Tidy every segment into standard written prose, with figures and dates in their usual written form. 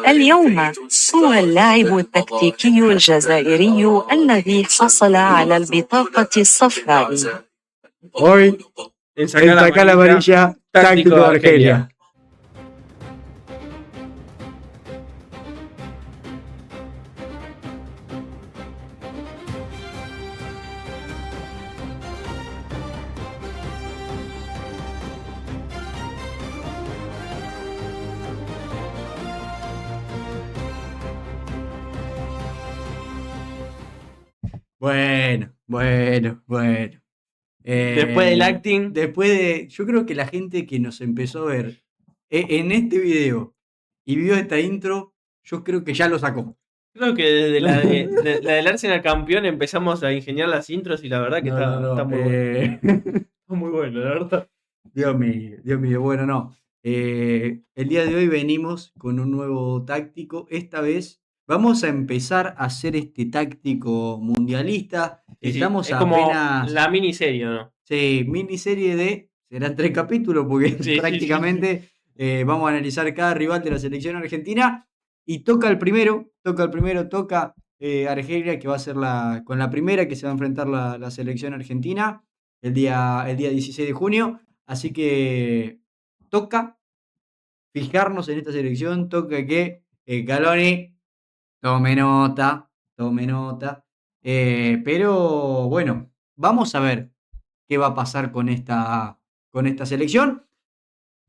اليوم هو اللاعب التكتيكي الجزائري الذي حصل على البطاقة الصفراء. Hoy, En el saca la amarilla táctico de Argelia. Bueno. Después del acting. Yo creo que la gente que nos empezó a ver en este video y vio esta intro, yo creo que ya lo sacó. Creo que desde la del Arsenal campeón empezamos a ingeniar las intros y la verdad que está muy bueno. Está muy bueno, la verdad. Dios mío, bueno, no. El día de hoy venimos con un nuevo táctico. Esta vez vamos a empezar a hacer este táctico mundialista. Estamos es como apenas. la miniserie, ¿no? Sí, miniserie serán 3 capítulos porque prácticamente vamos a analizar cada rival de la selección argentina y toca Argelia, que va a ser con la primera que se va a enfrentar la selección argentina el día 16 de junio. Así que toca fijarnos en esta selección, toca que Scaloni tome nota. Pero bueno, vamos a ver qué va a pasar con esta selección,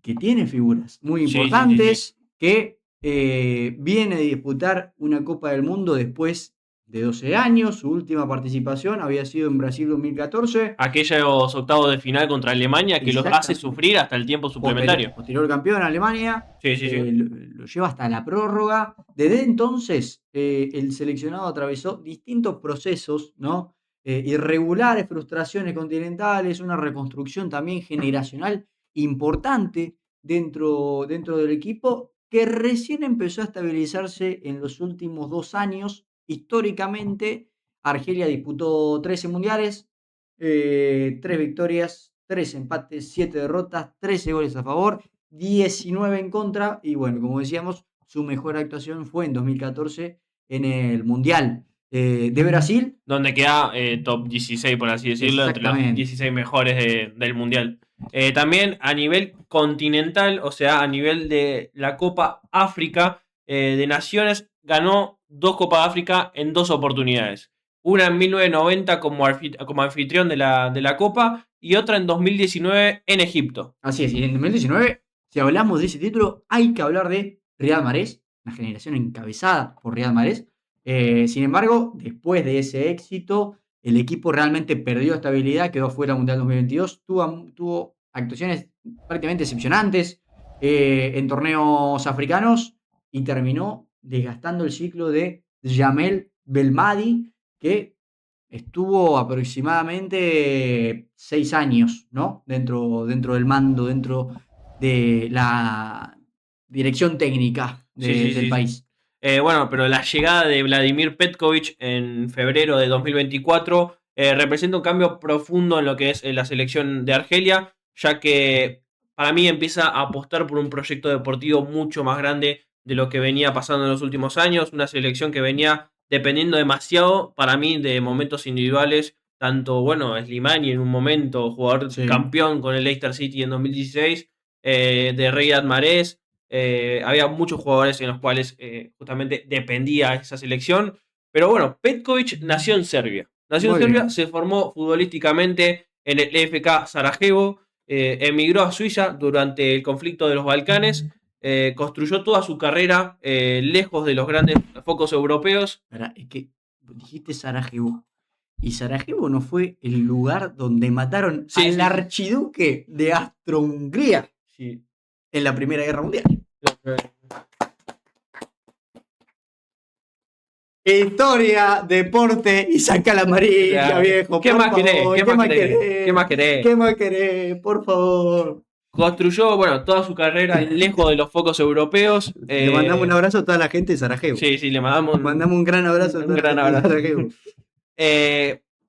que tiene figuras muy importantes, que viene a disputar una Copa del Mundo después de 12 años. Su última participación había sido en Brasil 2014. Aquellos octavos de final contra Alemania que los hace sufrir hasta el tiempo suplementario. Posterior campeón Alemania. Lo lleva hasta la prórroga. Desde entonces, el seleccionado atravesó distintos procesos, ¿no? Irregulares, frustraciones continentales, una reconstrucción también generacional importante dentro del equipo, que recién empezó a estabilizarse en los últimos 2 años. Históricamente, Argelia disputó 13 mundiales, 3 victorias, 3 empates, 7 derrotas, 13 goles a favor, 19 en contra. Y bueno, como decíamos, su mejor actuación fue en 2014 en el Mundial de Brasil. Donde queda top 16, por así decirlo, entre los 16 mejores del Mundial. También a nivel continental, o sea, a nivel de la Copa África de Naciones, ganó 2 Copas África en 2 oportunidades. Una en 1990 como anfitrión de la Copa y otra en 2019 en Egipto. Así es, y en 2019, si hablamos de ese título, hay que hablar de Riyad Mahrez, una generación encabezada por Riyad Mahrez. Sin embargo, después de ese éxito, el equipo realmente perdió estabilidad, quedó fuera del Mundial 2022, tuvo actuaciones prácticamente decepcionantes en torneos africanos y terminó desgastando el ciclo de Jamel Belmadi, que estuvo aproximadamente 6 años, ¿no? Dentro del mando, dentro de la dirección técnica del país. Bueno, pero la llegada de Vladimir Petkovic en febrero de 2024 representa un cambio profundo en lo que es la selección de Argelia, ya que para mí empieza a apostar por un proyecto deportivo mucho más grande de lo que venía pasando en los últimos años, una selección que venía dependiendo demasiado, para mí, de momentos individuales, tanto, bueno, Slimani en un momento, jugador campeón con el Leicester City en 2016, de Riyad Mahrez. Había muchos jugadores en los cuales justamente dependía esa selección. Pero bueno, Petkovic nació en Serbia. Se formó futbolísticamente en el FK Sarajevo, emigró a Suiza durante el conflicto de los Balcanes, construyó toda su carrera lejos de los grandes focos europeos. Es que dijiste Sarajevo. Y Sarajevo no fue el lugar donde mataron al archiduque de Austro-Hungría en la Primera Guerra Mundial. Historia, deporte y saca la amarilla, viejo. ¿Qué más querés? ¿Qué más querés? Por favor. Construyó, bueno, toda su carrera lejos de los focos europeos. Le mandamos un abrazo a toda la gente de Sarajevo. Sí, le mandamos un gran abrazo a toda la gente de Sarajevo.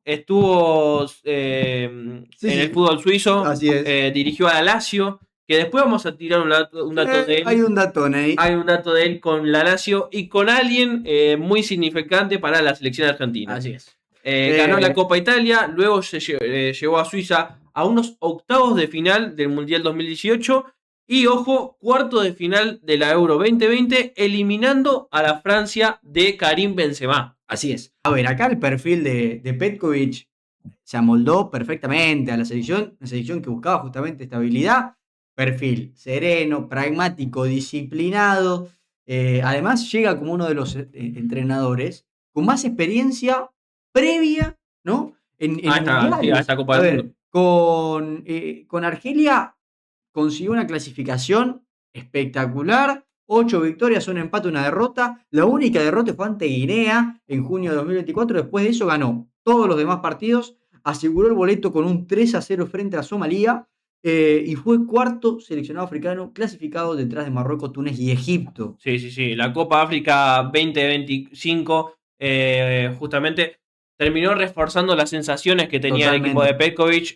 Estuvo en el fútbol suizo. Así es. Dirigió a la Lazio, que después vamos a tirar un dato de él. Hay un datón ahí. Hay un dato de él con la Lazio y con alguien muy significante para la selección argentina. Así es. Ganó la Copa Italia, luego se llevó a Suiza a unos octavos de final del Mundial 2018 y, ojo, cuarto de final de la Euro 2020, eliminando a la Francia de Karim Benzema. Así es. A ver, acá el perfil de Petkovic se amoldó perfectamente a la selección, una selección que buscaba justamente estabilidad, perfil sereno, pragmático, disciplinado. Además, llega como uno de los entrenadores con más experiencia previa, ¿no? En mundiales. A esta Copa A del ver, Mundo. con Argelia consiguió una clasificación espectacular. 8 victorias, un empate, una derrota. La única derrota fue ante Guinea en junio de 2024. Después de eso ganó todos los demás partidos. Aseguró el boleto con un 3-0 frente a Somalia. Y fue cuarto seleccionado africano clasificado detrás de Marruecos, Túnez y Egipto. Sí. La Copa África 2025 justamente terminó reforzando las sensaciones que tenía el equipo de Petkovic.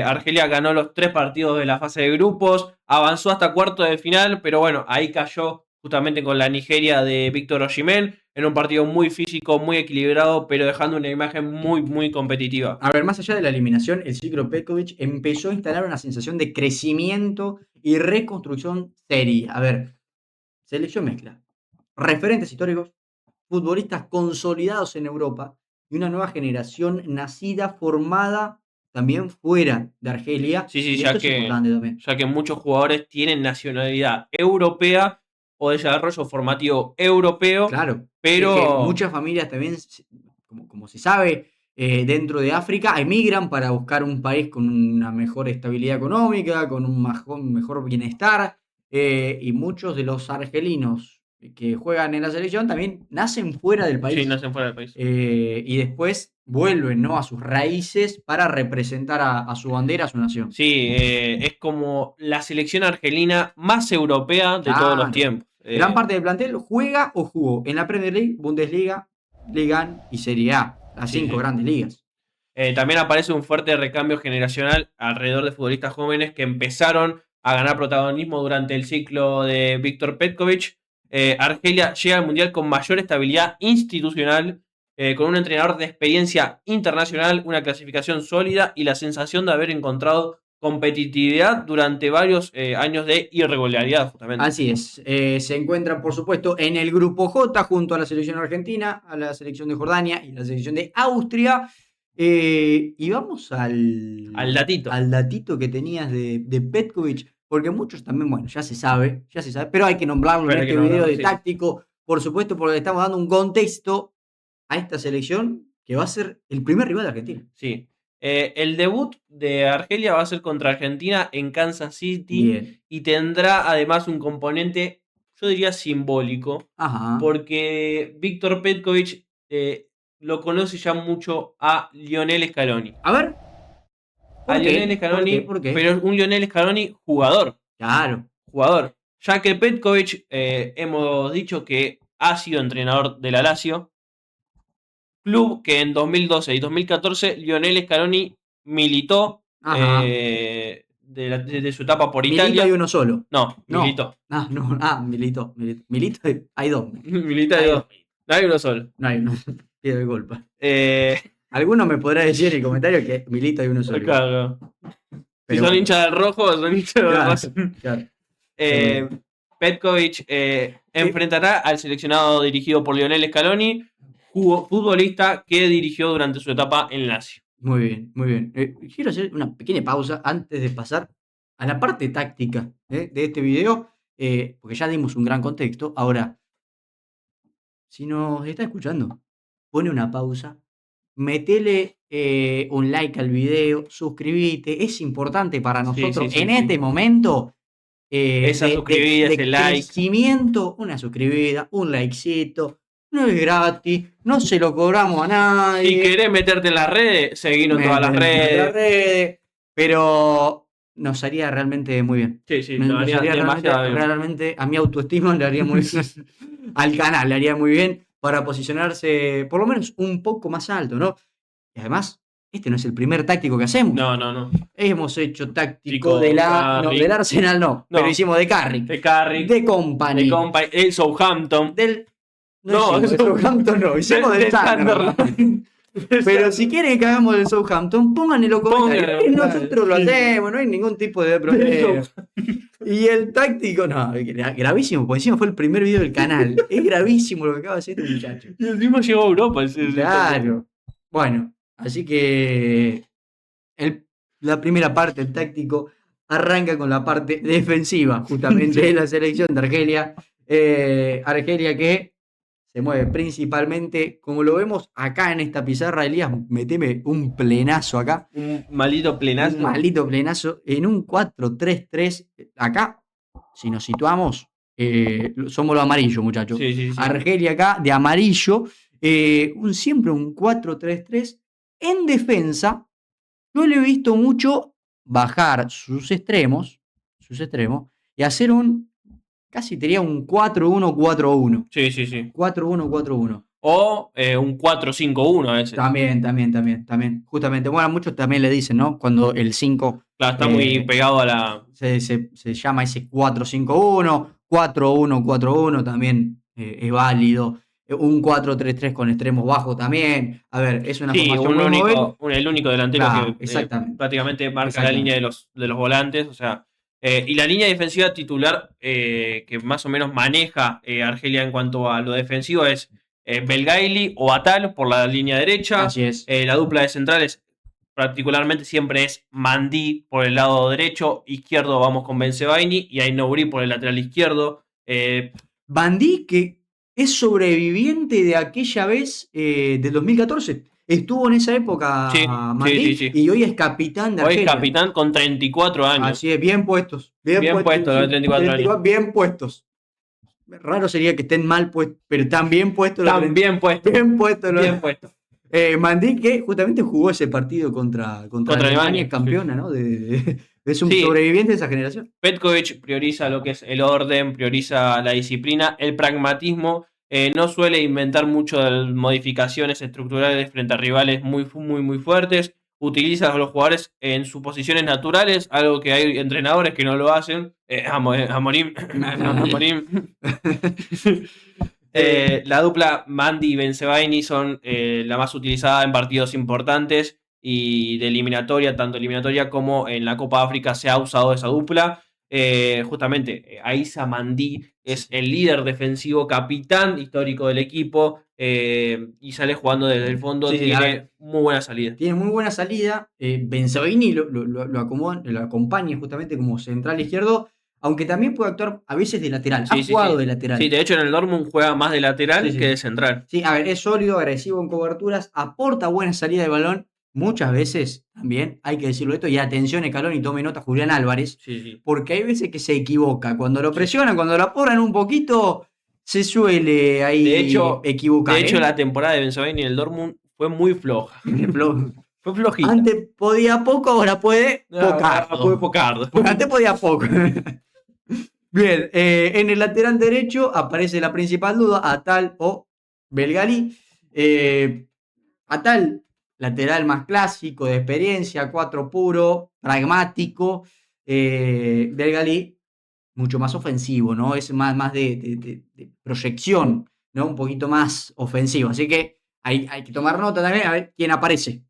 Argelia ganó los 3 partidos de la fase de grupos, avanzó hasta cuarto de final, pero bueno, ahí cayó justamente con la Nigeria de Víctor Osimhen, en un partido muy físico, muy equilibrado, pero dejando una imagen muy competitiva. A ver, más allá de la eliminación, el ciclo Petkovic empezó a instalar una sensación de crecimiento y reconstrucción seria. A ver, selección mezcla referentes históricos, futbolistas consolidados en Europa y una nueva generación nacida, formada también fuera de Argelia. Sí, Y ya esto es importante también. que muchos jugadores tienen nacionalidad europea o desarrollo formativo europeo. Claro, pero es que muchas familias también, como se sabe, dentro de África emigran para buscar un país con una mejor estabilidad económica, con un mejor bienestar, y muchos de los argelinos que juegan en la selección también nacen fuera del país. Sí, nacen fuera del país. Y después vuelven, ¿no?, a sus raíces para representar a su bandera, a su nación. Sí, es como la selección argelina más europea de todos los tiempos. Gran parte del plantel juega o jugó en la Premier League, Bundesliga, Liga y Serie A, las 5 grandes ligas. También aparece un fuerte recambio generacional alrededor de futbolistas jóvenes que empezaron a ganar protagonismo durante el ciclo de Víctor Petkovic. Argelia llega al Mundial con mayor estabilidad institucional, con un entrenador de experiencia internacional, una clasificación sólida y la sensación de haber encontrado competitividad durante varios años de irregularidad, justamente. Así es. Se encuentran, por supuesto, en el grupo J junto a la selección argentina, a la selección de Jordania y la selección de Austria. Y vamos al datito que tenías de Petkovic, porque muchos también, bueno, ya se sabe, pero hay que nombrarlo en este video de táctico, por supuesto, porque le estamos dando un contexto a esta selección que va a ser el primer rival de Argentina. Sí. El debut de Argelia va a ser contra Argentina en Kansas City. Bien. Y tendrá además un componente, yo diría, simbólico. Ajá. Porque Víctor Petkovic lo conoce ya mucho a Lionel Scaloni. A ver. Lionel Scaloni, ¿Por qué? pero un Lionel Scaloni jugador. Claro. Jugador. Ya que Petkovic, hemos dicho que ha sido entrenador de la Lazio, club que en 2012 y 2014 Lionel Scaloni militó de su etapa por Italia. Milito hay uno solo. No, militó. Militó. Milito hay dos. Milita hay dos. No hay uno solo. No hay uno. Pido de culpa. Alguno me podrá decir en el comentario que Milito hay uno solo. Claro. Si son hinchas del rojo, son hinchas del rojo. Claro. Petkovic enfrentará al seleccionado dirigido por Lionel Scaloni, futbolista que dirigió durante su etapa en Lazio. Muy bien, muy bien. Quiero hacer una pequeña pausa antes de pasar a la parte táctica de este video, porque ya dimos un gran contexto. Ahora, si nos está escuchando, pone una pausa, metele un like al video, suscríbete, es importante para nosotros en este momento. Esa suscribida, ese like. Crecimiento, una suscribida, un likecito. No es gratis, no se lo cobramos a nadie. Si querés meterte en las redes, seguinos en todas las redes. Pero nos haría realmente muy bien. Sí, nos haría realmente a mi autoestima le haría muy bien. Al canal le haría muy bien para posicionarse por lo menos un poco más alto, ¿no? Y además, este no es el primer táctico que hacemos. No. Hemos hecho táctico Tico, del Carrick. Arsenal, no, pero hicimos de Carrick, De Carrick, de Company, el Southampton. del... No, hicimos de eso- Southampton no, hicimos del Sunderland. Pero si quieren que hagamos del Southampton, pongan en los comentarios. Pongan, Nosotros lo sí. hacemos, no hay ningún tipo de problema. Y el táctico, no, gravísimo, porque encima fue el primer video del canal. Es gravísimo lo que acaba de hacer este muchacho. Y encima llegó a Europa. Claro. Bueno, así que la primera parte, el táctico, arranca con la parte defensiva, justamente de la selección de Argelia. Argelia que se mueve principalmente, como lo vemos acá en esta pizarra, Elías, meteme un plenazo acá. Un maldito plenazo. Un maldito plenazo en un 4-3-3. Acá, si nos situamos, somos los amarillos, muchachos. Sí. Argelia acá, de amarillo. Siempre un 4-3-3. En defensa, yo le he visto mucho bajar sus extremos, y hacer casi tenía un 4-1-4-1. Sí. 4-1-4-1. O un 4-5-1 a veces. También. Justamente, bueno, muchos también le dicen, ¿no? Cuando el 5 Claro, está muy pegado a la. se llama ese 4-5-1, 4-1-4-1 también es válido. Un 4-3-3 con extremos bajos también. A ver, es una Sí, formación muy móvil. el único delantero Claro, que exactamente. prácticamente marca Exactamente. la línea de los volantes. O sea, y la línea defensiva titular que más o menos maneja Argelia en cuanto a lo defensivo es Belgaili o Atal por la línea derecha. Así es. La dupla de centrales particularmente siempre es Mandí por el lado derecho, izquierdo vamos con Bensebaini y Ainouri por el lateral izquierdo. Bandí, que es sobreviviente de aquella vez del 2014. Estuvo en esa época Sí, Mandí, sí. y hoy es capitán de Hoy es Argelia. capitán con 34 años. Así es, bien puestos. Bien puestos, los de 34 años. Bien puestos. Raro sería que estén mal puestos, pero están bien puestos. Están bien puestos. Bien puestos. Bien puestos. Mandí, que justamente jugó ese partido contra Alemania, campeona, ¿no? Es un sobreviviente de esa generación. Petkovic prioriza lo que es el orden, prioriza la disciplina, el pragmatismo. No suele inventar mucho de modificaciones estructurales frente a rivales muy fuertes. Utiliza a los jugadores en sus posiciones naturales, algo que hay entrenadores que no lo hacen. Amorim. La dupla Mandy y Bensebaini son la más utilizada en partidos importantes y de eliminatoria, tanto eliminatoria como en la Copa África se ha usado esa dupla. Justamente Aissa Mandí es el líder defensivo, capitán histórico del equipo y sale jugando desde el fondo. Sí, tiene muy buena salida. Tiene muy buena salida. Bensebaini lo acompaña justamente como central izquierdo, aunque también puede actuar a veces de lateral. Ha jugado de lateral. Sí, de hecho en el Dortmund juega más de lateral que de central. Sí, a ver, es sólido, agresivo en coberturas, aporta buena salida de balón. Muchas veces, también, hay que decirlo esto, y atención Escalón y tome nota Julián Álvarez, porque hay veces que se equivoca. Cuando lo presionan, cuando lo apuran un poquito, se suele ahí equivocar. De hecho, la temporada de Bensebaini en el Dortmund fue muy floja. Fue flojita. Antes podía poco, ahora puede pocardo. Fue pocardo. Antes podía poco. Bien, en el lateral derecho aparece la principal duda, Atal o Belgali. Atal, lateral más clásico, de experiencia, 4 puro, pragmático. Belgali, mucho más ofensivo, ¿no? Es más de proyección, ¿no? Un poquito más ofensivo. Así que hay que tomar nota también a ver quién aparece.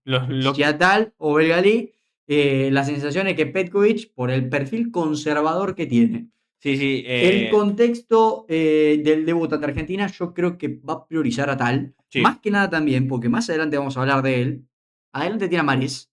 Si Atal o Belgali. La sensación es que Petkovic, por el perfil conservador que tiene, el contexto del debut ante Argentina, yo creo que va a priorizar a Atal. Más que nada también, porque más adelante vamos a hablar de él. Adelante tiene a Mahrez.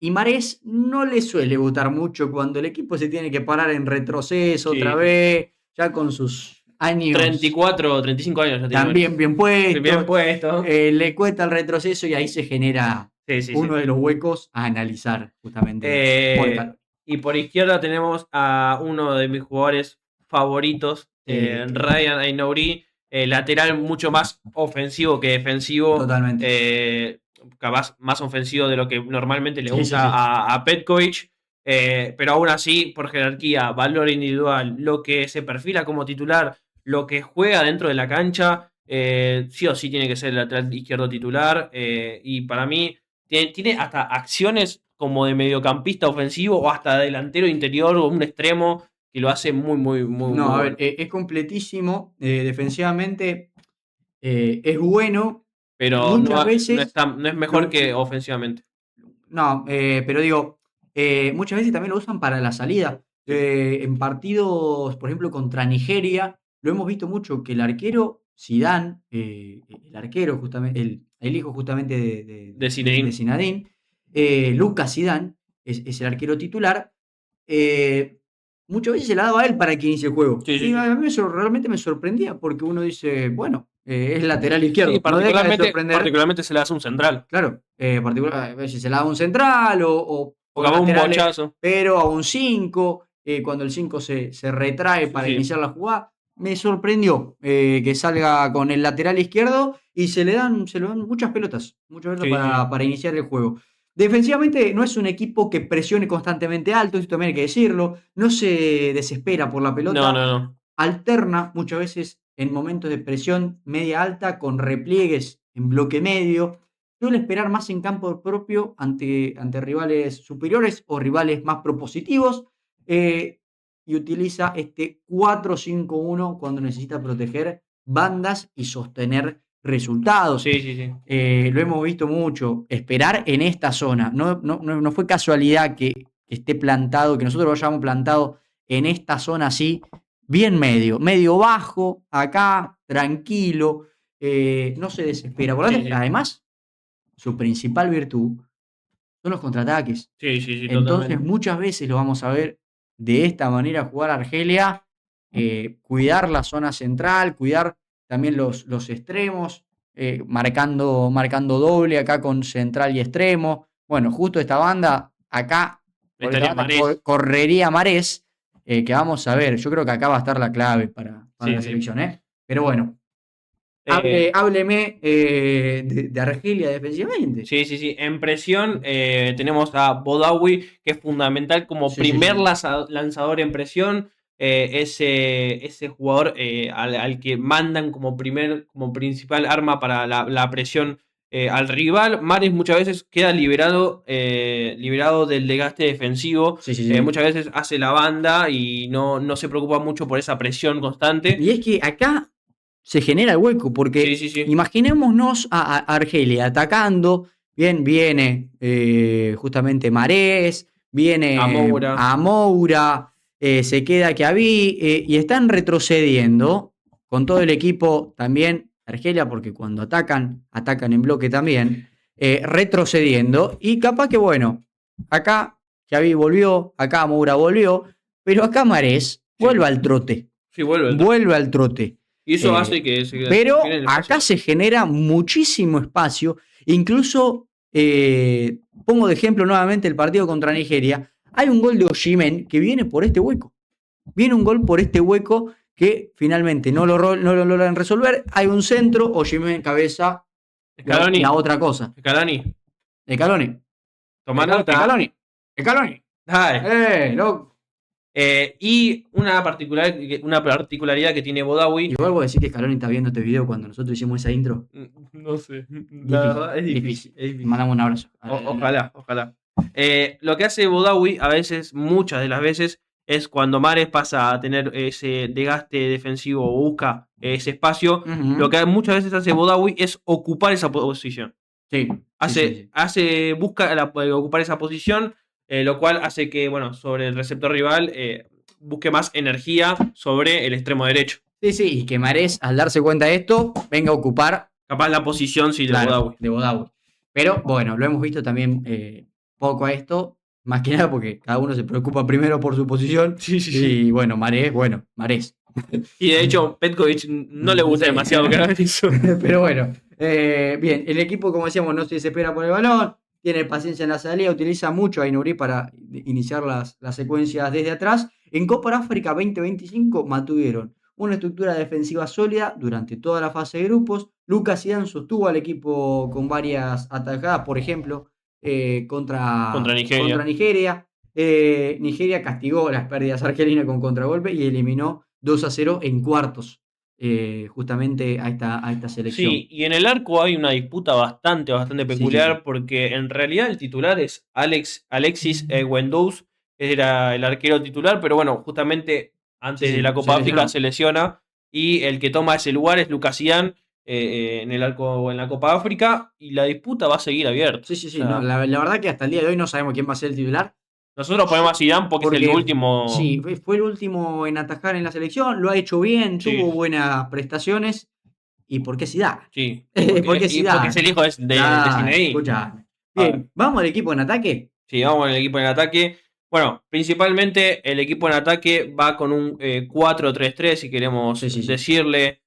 Y Mahrez no le suele votar mucho cuando el equipo se tiene que parar en retroceso otra vez, ya con sus años. 34 o 35 años. Ya también bien puesto. Bien puesto. Le cuesta el retroceso y ahí se genera uno de los huecos a analizar, justamente. Y por izquierda tenemos a uno de mis jugadores favoritos, Ryan Ainouri, lateral mucho más ofensivo que defensivo. Totalmente. Capaz más ofensivo de lo que normalmente le gusta a Petkovic. Pero aún así, por jerarquía, valor individual, lo que se perfila como titular, lo que juega dentro de la cancha, sí o sí tiene que ser el lateral izquierdo titular. Y para mí, tiene hasta acciones como de mediocampista ofensivo o hasta delantero interior o un extremo que lo hace muy, muy, muy, No, muy a bueno. ver, es completísimo. Defensivamente es bueno. Pero Muchas veces. no es mejor que ofensivamente. No, pero digo, muchas veces también lo usan para la salida. Sí. En partidos, por ejemplo, contra Nigeria, lo hemos visto mucho que el arquero Zidane, el arquero justamente, el hijo justamente De Zinedine. de Zinedine, Lucas Zidane, es el arquero titular. Muchas veces se la daba a él para que inicie el juego. Sí, sí, Y sí. a mí realmente me sorprendía porque uno dice, bueno, es lateral izquierdo, Sí, no deja de sorprender. particularmente se le hace un central. Claro, a veces se la da a un central O o capaz un laterales, bochazo. pero a un 5, cuando el 5 se retrae Sí, para sí. iniciar la jugada. Me sorprendió que salga con el lateral izquierdo y se le dan muchas pelotas Sí, sí. para iniciar el juego. Defensivamente no es un equipo que presione constantemente alto, esto también hay que decirlo, no se desespera por la No, pelota, no, no. alterna muchas veces en momentos de presión media alta con repliegues en bloque medio. Suele esperar más en campo propio ante rivales superiores o rivales más propositivos. Y utiliza este 4-5-1 cuando necesita proteger bandas y sostener resultados. Sí, sí, sí. Lo hemos visto mucho. Esperar en esta zona. No fue casualidad que esté plantado, que nosotros lo hayamos plantado en esta zona así, bien medio bajo, acá, tranquilo, no se desespera. Por Sí, sí. además, su principal virtud son los contraataques. Sí, sí, sí, Entonces, totalmente. muchas veces lo vamos a ver de esta manera jugar a Argelia, cuidar la zona central, cuidar también los extremos, marcando doble acá con central y extremo. Bueno, justo esta banda, acá, por esta Estaría banda, Marés. correría Marés, que vamos a ver. Yo creo que acá va a estar la clave para Sí, la sí. selección, ¿eh? Pero bueno, Eh, hábleme de Argelia defensivamente. Sí, sí, sí. En presión tenemos a Bodawi, que es fundamental como Sí, sí, primer sí. lanzador en presión. Ese jugador al que mandan como principal arma para la presión al rival. Mares muchas veces queda liberado del desgaste defensivo. Sí, sí, sí. Muchas veces hace la banda y no se preocupa mucho por esa presión constante. Y es que acá se genera el hueco, Sí, porque sí, sí. imaginémonos a Argelia atacando, bien, viene justamente Marés, A viene Moura. a Moura, se queda Kiabi, y están retrocediendo con todo el equipo también, Argelia, porque cuando atacan en bloque también, retrocediendo, y capaz que bueno, acá Kiabi volvió, acá Moura volvió, pero acá Marés Sí. vuelve al trote. Sí, vuelve. Vuelve al trote. Y eso hace que se Pero genere el espacio. acá se genera muchísimo espacio. Incluso, pongo de ejemplo nuevamente el partido contra Nigeria. Hay un gol de Osimhen que viene por este hueco. Viene un gol por este hueco que finalmente no lo logran resolver. Hay un centro, Osimhen cabeza. Scaloni. La otra cosa. Scaloni. Scaloni. Toma nota. Scaloni. Dale. Loco. Y una particularidad que tiene Bodawi. Igual vos decís que Scaloni está viendo este video cuando nosotros hicimos esa intro. No sé. La verdad es difícil. Es difícil. Mandamos un abrazo. Ojalá, ojalá. Lo que hace Bodawi a veces, muchas de las veces, es cuando Mares pasa a tener ese desgaste defensivo o busca ese espacio. Ujú. Lo que muchas veces hace Bodawi es ocupar esa posición. Sí. Busca ocupar esa posición, lo cual hace que, bueno, sobre el receptor rival busque más energía sobre el extremo derecho. Sí, y que Marés, al darse cuenta de esto, venga a ocupar Capaz la posición, sí, de Bodawi. de Bodawi. Pero bueno, lo hemos visto también poco a esto, más que nada porque cada uno se preocupa primero por su posición. Sí, sí, Y sí. bueno, Marés. Y de hecho, Petkovic no le gusta Sí. demasiado que hagan eso. Pero bueno, bien, el equipo, como decíamos, no se desespera por el balón, tiene paciencia en la salida, utiliza mucho a Inuri para iniciar las secuencias desde atrás. En Copa África 2025 mantuvieron una estructura defensiva sólida durante toda la fase de grupos. Lucas Zidane sostuvo al equipo con varias atajadas, por ejemplo, contra Nigeria. Nigeria castigó las pérdidas argelinas con contragolpe y eliminó 2-0 en cuartos. justamente a esta selección. Sí, y en el arco hay una disputa bastante Sí, sí, peculiar sí. porque en realidad el titular es Alexis Guendouzi, era el arquero titular, pero bueno, justamente Sí, antes de la sí, Copa África se lesiona y el que toma ese lugar es Lucas Ian en el arco en la Copa África y la disputa va a seguir abierta. Sí, sí, O sí. No, sea, la verdad que hasta el día de hoy no sabemos quién va a ser el titular. nosotros ponemos a Zidane porque es el Porque último. sí, fue el último en atajar en la selección, lo ha hecho bien, Sí, tuvo buenas prestaciones. ¿Y por qué Zidane? sí. ¿Por qué Y porque es el Zidane? hijo de Claro, Zinedine. escuchame. A ver. Bien, vamos al equipo en ataque. Sí, vamos con el equipo en ataque. Bueno, principalmente el equipo en ataque va con un 4-3-3, si queremos Sí, sí, sí. decirle.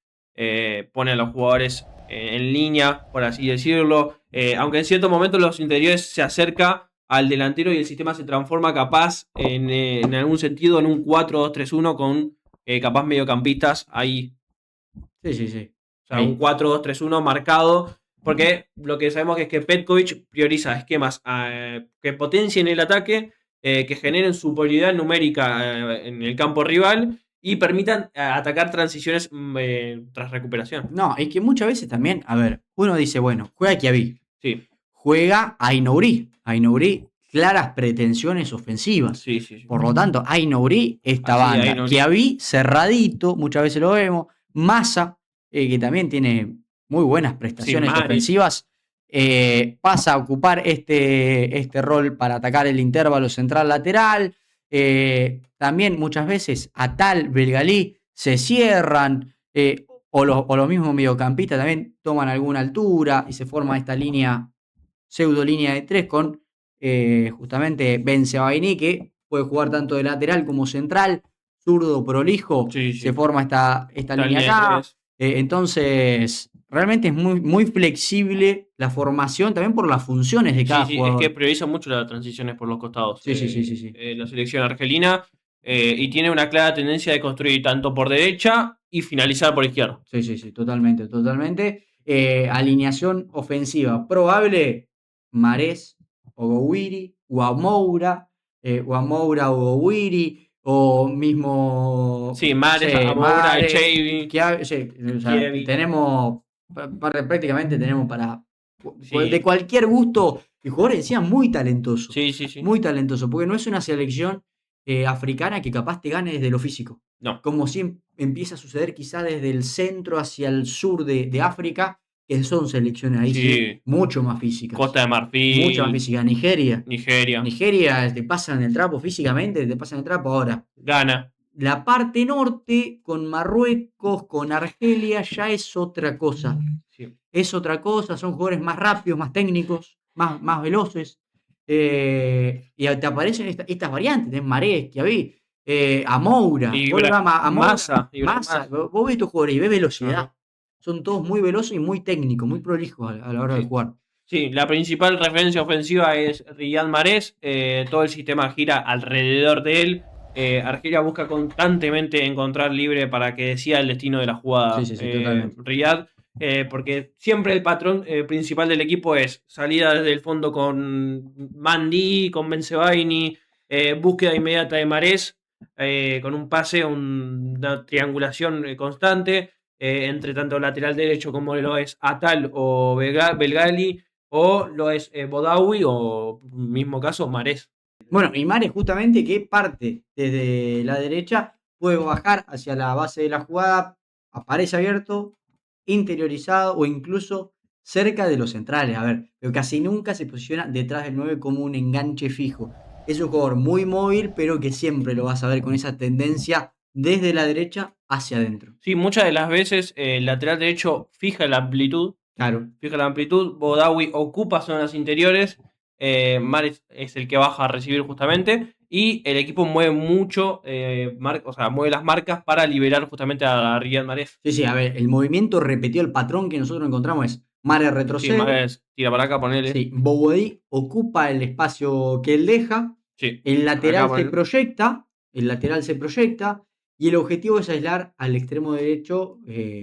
Pone a los jugadores en línea, por así decirlo. Aunque en cierto momento los interiores se acerca al delantero y el sistema se transforma capaz en algún sentido en un 4-2-3-1 con capaz mediocampistas ahí. Sí, sí, sí. O sea, un Ahí. 4-2-3-1 marcado. Porque lo que sabemos es que Petkovic prioriza esquemas que potencien el ataque, que generen superioridad numérica en el campo rival y permitan atacar transiciones tras recuperación. No, es que muchas veces también, a ver, uno dice, bueno, juega Chiavi, Sí, juega Ainouri. Ainouri, claras pretensiones ofensivas. sí, sí, sí. Por lo tanto, Ainouri, esta Así, ahí banda. no. Chiavi, cerradito, muchas veces lo vemos. Massa, que también tiene muy buenas Sí, prestaciones Mares. ofensivas, pasa a ocupar este rol para atacar el intervalo central-lateral. También muchas veces Atal, Belgalí se cierran, o los mismos mediocampistas también toman alguna altura y se forma esta línea, pseudo línea de tres con justamente Bensebaini, que puede jugar tanto de lateral como central, zurdo, prolijo, Sí, se sí. forma esta Esta línea línea de acá. tres. Entonces, realmente es muy, muy flexible la formación también por las funciones de Sí, cada sí, es que jugador. prioriza mucho las transiciones por los costados. Sí, sí, sí, sí, sí. La selección argelina. Y tiene una clara tendencia de construir tanto por derecha y finalizar por izquierda. Sí, sí, sí, totalmente, totalmente. Alineación ofensiva probable: Marés, Ogowiri, Guamoura, Ogowiri, o mismo, Sí, no Mares, sé, Amoura, Mare, Echevi, sí, o sea, Kievi. tenemos, prácticamente tenemos para, de Sí, cualquier gusto, y jugadores decían sí, sí, sí. muy talentoso, porque no es una selección africana que capaz te gane desde lo físico No. como si empieza a suceder quizá desde el centro hacia el sur de África, que son selecciones ahí sí Sí. mucho más físicas. Costa de Mucho más Marfil, físicas. Nigeria. Nigeria, Nigeria te pasan el trapo físicamente, te pasan el trapo ahora. Ghana. La parte norte, con Marruecos, con Argelia, ya es otra cosa. Sí. Es otra cosa, son jugadores más rápidos, más técnicos, más veloces. Y te aparecen estas variantes, tenés Marés, Chiaví, Amoura, vos le vas a Amoura, Massa. Massa, vos ves estos jugadores y ves velocidad. Ajá. Son todos muy veloces y muy técnicos, muy prolijos a la hora de Sí. jugar. Sí, la principal referencia ofensiva es Riyad Mahrez. Todo el sistema gira alrededor de él. Argelia busca constantemente encontrar libre para que decida el destino de la Sí, jugada sí, sí, totalmente. Riyad. Porque siempre el patrón principal del equipo es salida desde el fondo con Mandi, con Bensebaini, búsqueda inmediata de Mahrez, con un pase, una triangulación constante entre tanto lateral derecho como lo es Atal o Belgali, o lo es Bodawi o mismo caso Marés. Bueno, y Mares justamente que parte desde la derecha, puede bajar hacia la base de la jugada, aparece abierto, interiorizado o incluso cerca de los centrales. A ver, pero casi nunca se posiciona detrás del 9 como un enganche fijo. Es un jugador muy móvil, pero que siempre lo vas a ver con esa tendencia desde la derecha hacia adentro. Sí, muchas de las veces el lateral derecho fija la amplitud. Claro. Fija la amplitud. Bodawi ocupa zonas interiores. Mares es el que baja a recibir justamente. Y el equipo mueve mucho, o sea, mueve las marcas para liberar justamente a Riyad Mahrez. Sí, sí, a ver, el movimiento repetido, el patrón que nosotros encontramos es Mares Sí, retrocede. Mahrez tira para acá, ponele. Sí, Boudí ocupa el espacio que él deja, Sí, el lateral acá se ponele. proyecta, y el objetivo es aislar al extremo derecho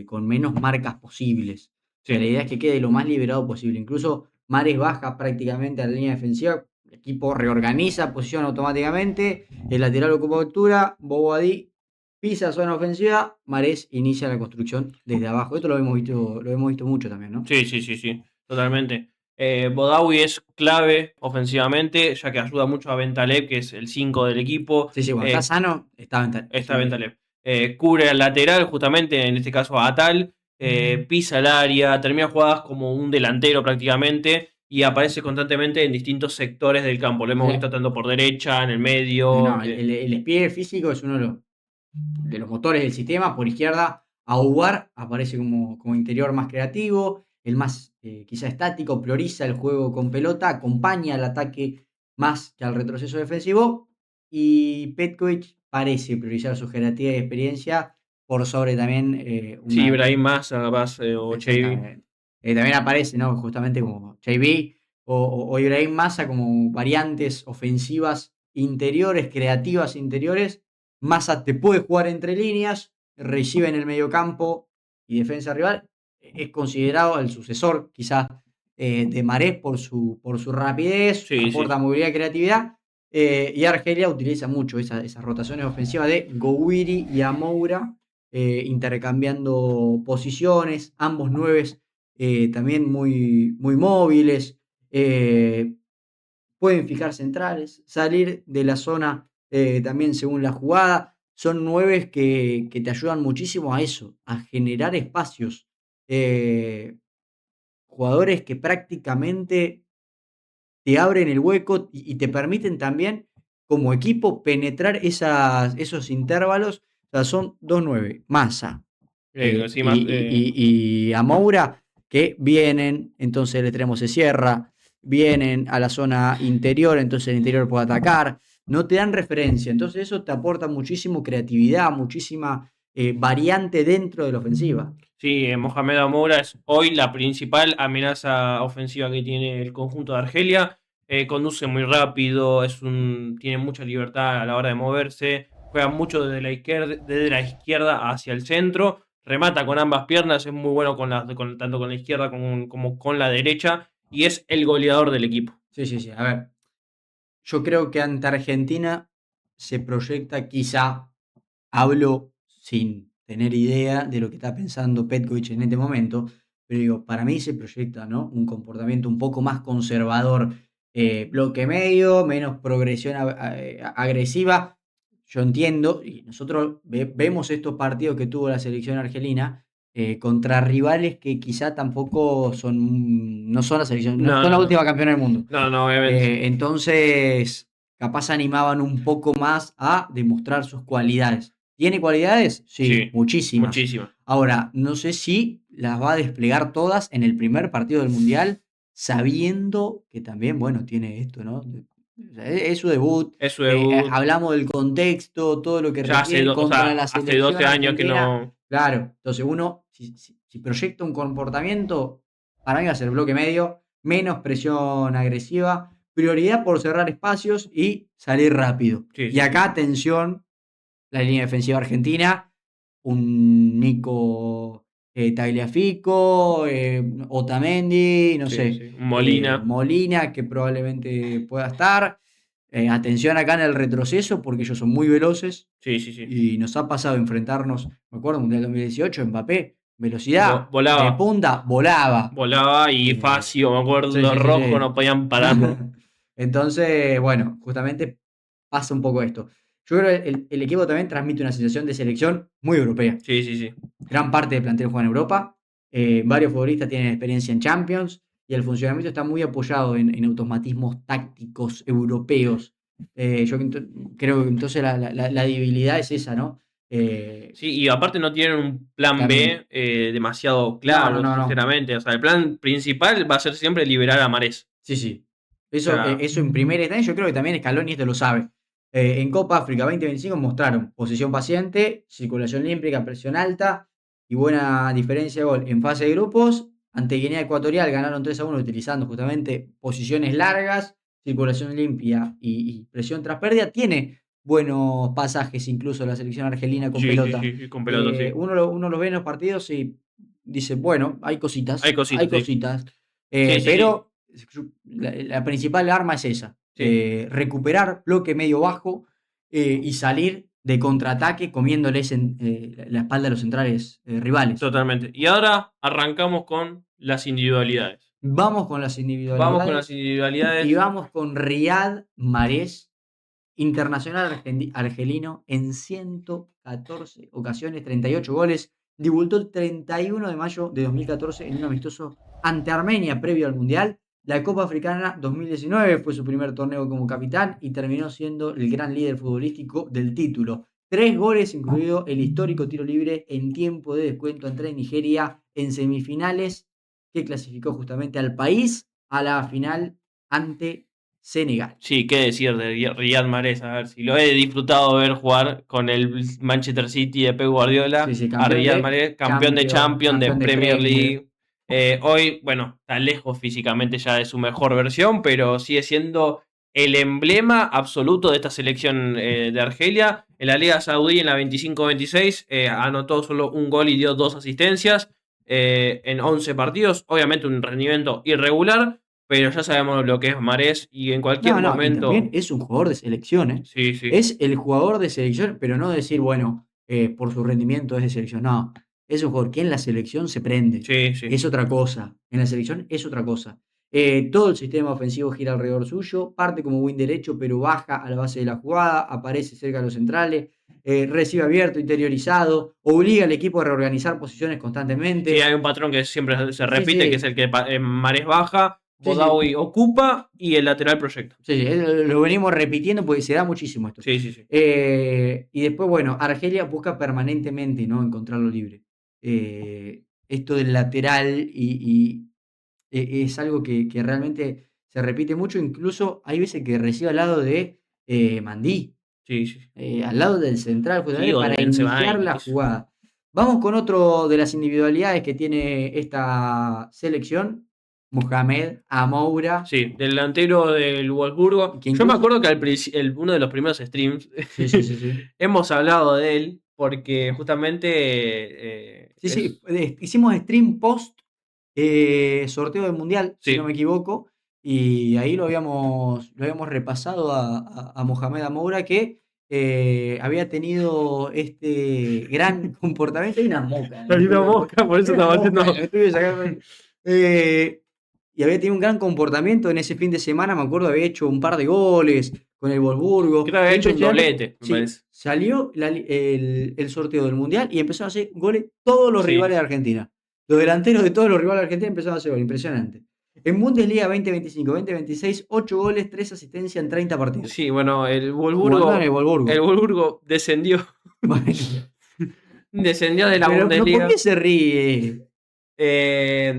con menos marcas posibles. O sea, Sí. la idea es que quede lo más liberado posible. Incluso Mares baja prácticamente a la línea defensiva, el equipo reorganiza posición automáticamente, el lateral ocupa altura, Boudí pisa zona ofensiva, Marés inicia la construcción desde abajo. Esto lo hemos visto mucho también, ¿no? Sí, totalmente. Bodawi es clave ofensivamente, ya que ayuda mucho a Bentaleb, que es el 5 del equipo. Sí, cuando está sano, está Está Bentaleb. Cubre al lateral, justamente, en este caso a Atal. Pisa el área, termina jugadas como un delantero prácticamente y aparece constantemente en distintos sectores del campo. Lo hemos Sí. visto tanto por derecha, en el medio. No, el despliegue físico es uno de los motores del sistema. Por izquierda, Aouar aparece como interior más creativo, el más quizá estático, prioriza el juego con pelota, acompaña al ataque más que al retroceso defensivo. Y Petkovic parece priorizar su jerarquía y experiencia por sobre también Sí, una. Ibrahim Massa, capaz, o Xavi. Exactamente. También aparece, ¿no? Justamente como JB o Ibrahim Massa como variantes ofensivas interiores, creativas interiores. Massa te puede jugar entre líneas, recibe en el mediocampo y defensa rival. Es considerado el sucesor, quizás, de Marés por su rapidez, Sí, aporta sí. movilidad y creatividad. Y Argelia utiliza mucho esas rotaciones ofensivas de Gouiri y Amoura, intercambiando posiciones, ambos nueves también muy, muy móviles, pueden fijar centrales, salir de la zona también según la jugada. Son nueves que te ayudan muchísimo a eso, a generar espacios. Jugadores que prácticamente te abren el hueco y te permiten también, como equipo, penetrar esos intervalos. O sea, son 2-9, Massa Sí, más, y a Moura, que vienen, entonces el extremo se cierra, vienen a la zona interior, entonces el interior puede atacar, no te dan referencia, entonces eso te aporta muchísimo creatividad, muchísima variante dentro de la ofensiva. sí, Mohamed Amoura es hoy la principal amenaza ofensiva que tiene el conjunto de Argelia. Conduce muy rápido, tiene mucha libertad a la hora de moverse, juega mucho desde la izquierda hacia el centro, remata con ambas piernas, es muy bueno tanto con la izquierda como con la derecha y es el goleador del equipo. Sí. A ver, yo creo que ante Argentina se proyecta, quizá, hablo sin tener idea de lo que está pensando Petkovic en este momento, pero digo, para mí se proyecta, ¿no? Un comportamiento un poco más conservador, bloque medio, menos progresión agresiva. Yo entiendo, y nosotros vemos estos partidos que tuvo la selección argelina contra rivales que quizá tampoco no son la selección, no No, son la no, no. última campeona del mundo. No, obviamente. Entonces, capaz animaban un poco más a demostrar sus cualidades. ¿Tiene cualidades? Sí, Sí, muchísimas. muchísimo. Ahora, no sé si las va a desplegar todas en el primer partido del Mundial, sabiendo que también, bueno, tiene esto, ¿no? Es su debut. Es su debut. Hablamos del contexto, todo lo que Ya requiere o contra sea, la hace selección 12 años que argentina. no. Claro, entonces uno, si proyecta un comportamiento, para mí va a ser bloque medio, menos presión agresiva, prioridad por cerrar espacios y salir rápido. Sí, Y sí, acá, sí. atención, la línea defensiva argentina, un Nico Tagliafico, Otamendi, no Sí, sé, sí. Molina. Molina, que probablemente pueda estar. Atención acá en el retroceso, porque ellos son muy veloces Sí, sí, sí. y nos ha pasado enfrentarnos, me acuerdo, Mundial 2018, Mbappé, velocidad de Volaba. punta, volaba. Volaba y Eh, Facio, me acuerdo, sí, los sí, sí, rojos sí. no podían pararlo. Entonces, bueno, justamente pasa un poco esto. Yo creo que el equipo también transmite una sensación de selección muy europea. Sí, sí, sí. Gran parte del plantel juega en Europa. Varios futbolistas tienen experiencia en Champions y el funcionamiento está muy apoyado en automatismos tácticos europeos. Yo creo que entonces la debilidad es esa, ¿no? Sí, y aparte no tienen un plan También. B demasiado No, no, claro, no, no. sinceramente. O sea, el plan principal va a ser siempre liberar a Marés. Sí, sí. O sea, Eso en primera instancia, yo creo que también Scaloni esto lo sabe. En Copa África 2025 mostraron posición paciente, circulación olímpica, presión alta y buena diferencia de gol. En fase de grupos, ante Guinea Ecuatorial ganaron 3-1 utilizando justamente posiciones largas, circulación limpia y presión tras pérdida. Tiene buenos pasajes incluso la selección argelina con sí, sí, pelota. sí, con pelota, sí. Uno lo ve en los partidos y dice, bueno, hay Hay cositas, hay cositas, sí. cositas. Sí, sí, sí. Pero la principal arma es esa, Sí. recuperar bloque medio bajo y salir de contraataque comiéndoles la espalda a los centrales rivales. Totalmente. Y ahora arrancamos con las individualidades. Vamos con las Vamos con las individualidades individualidades. y vamos con Riyad Mahrez, internacional argelino en 114 ocasiones, 38 goles. Debutó el 31 de mayo de 2014 en un amistoso ante Armenia previo al Mundial. La Copa Africana 2019 fue su primer torneo como capitán y terminó siendo el gran líder futbolístico del título. 3 goles, incluido el histórico tiro libre en tiempo de descuento ante Nigeria en semifinales, que clasificó justamente al país a la final ante Senegal. Sí, qué decir de Riyad Mahrez. A ver, si lo he disfrutado ver jugar con el Manchester City de Pep Guardiola. Sí, sí, A campeón Riyad de Mahrez, campeón de Champions, de campeón de Premier Premier. League. Hoy, bueno, está lejos físicamente ya de su mejor versión, pero sigue siendo el emblema absoluto de esta selección de Argelia. En la Liga Saudí, en la 25-26, anotó solo un gol y dio 2 asistencias en 11 partidos. Obviamente un rendimiento irregular, pero ya sabemos lo que es Mahrez y en cualquier No, y momento. también es un jugador de selección, ¿eh? Sí, sí. Es el jugador de selección, pero no decir, bueno, por su rendimiento es de selección. No, es un jugador que en la selección se prende. Sí, sí. Es otra cosa. En la selección es otra cosa. Todo el sistema ofensivo gira alrededor suyo, parte como wing derecho, pero baja a la base de la jugada, aparece cerca de los centrales, recibe abierto, interiorizado, obliga al equipo a reorganizar posiciones constantemente. Sí, hay un patrón que siempre se repite, sí. que es el que Mahrez baja, Sí, sí. Bodaoui ocupa y el lateral proyecta. Sí, lo venimos repitiendo porque se da muchísimo esto. Sí, sí, sí. Y después, bueno, Argelia busca permanentemente, ¿no?, encontrarlo libre. Esto del lateral es algo que realmente se repite mucho. Incluso hay veces que recibe al lado de Mandí, Sí, sí. al lado del central, justamente, Sí, o de para Benzema, iniciar la incluso. jugada. Vamos con otro de las individualidades que tiene esta selección, Mohamed Amoura. Sí, delantero del Wolfsburgo. Que Yo me incluso- acuerdo que uno de los primeros streams Sí. hemos hablado de él porque justamente Sí, hicimos stream post sorteo del Mundial, si Sí. no me equivoco, y ahí lo habíamos repasado a Mohamed Amoura, que había tenido este gran comportamiento. Hay una mosca. Hay una mosca, por eso estaba haciendo. Y había tenido un gran comportamiento en ese fin de semana, me acuerdo, había hecho un par de goles con el Wolfsburgo. Creo que había hecho un Impresionante. doblete, me Sí, parece. salió el sorteo del Mundial y empezaron a hacer goles todos los Sí. rivales de Argentina. Los delanteros de todos los rivales de Argentina empezaron a hacer goles, impresionante. En Bundesliga 2025-2026, 8 goles, 3 asistencias en 30 partidos. Sí, bueno, el Jugando en el Wolfsburgo. El Wolfsburgo descendió. Bueno, Descendió de la pero Bundesliga. ¿por qué se ríe?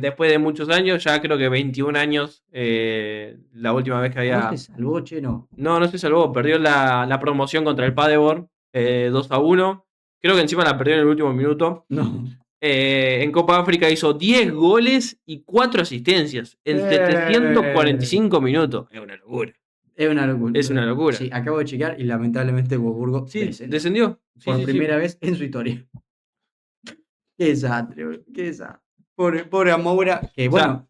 Después de muchos años, ya creo que 21 años, la última vez que había. ¿No se salvó, che? No. No se salvó, perdió la promoción contra el Paderborn 2-1. Creo que encima la perdió en el último minuto. No. En Copa África hizo 10 goles y 4 asistencias en 745 minutos. Es una locura. Es una locura. Es una locura. Sí, acabo de checar y lamentablemente Wolfsburgo Sí, descendió. Sí, por sí, sí. primera vez en su historia. Qué desastre, boludo, qué desastre. Pobre Amoura, que bueno,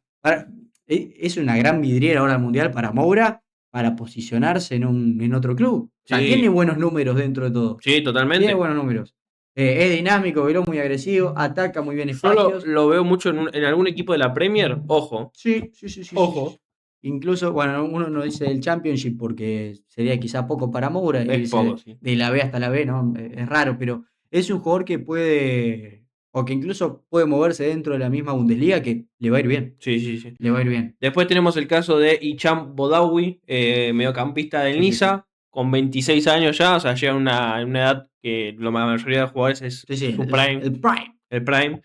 es una gran vidriera ahora al Mundial para Amoura, para posicionarse en otro club. O sea, Sí. tiene buenos números dentro de todo. Sí, totalmente. Tiene buenos números. Es dinámico, veló muy agresivo, ataca muy bien Yo espacios. lo veo mucho en algún equipo de la Premier. Ojo. Sí. Ojo. Sí. Incluso, bueno, uno no dice el Championship porque sería quizá poco para Moura. Es poco, sí. De la B hasta la B, ¿no? Es raro, pero es un jugador que puede, o que incluso puede moverse dentro de la misma Bundesliga, que le va a ir bien. Sí. Le va a ir bien. Después tenemos el caso de Hicham Bodaoui, mediocampista del Niza, con 26 años ya, o sea, llega a una edad que la mayoría de los jugadores es su prime. El prime.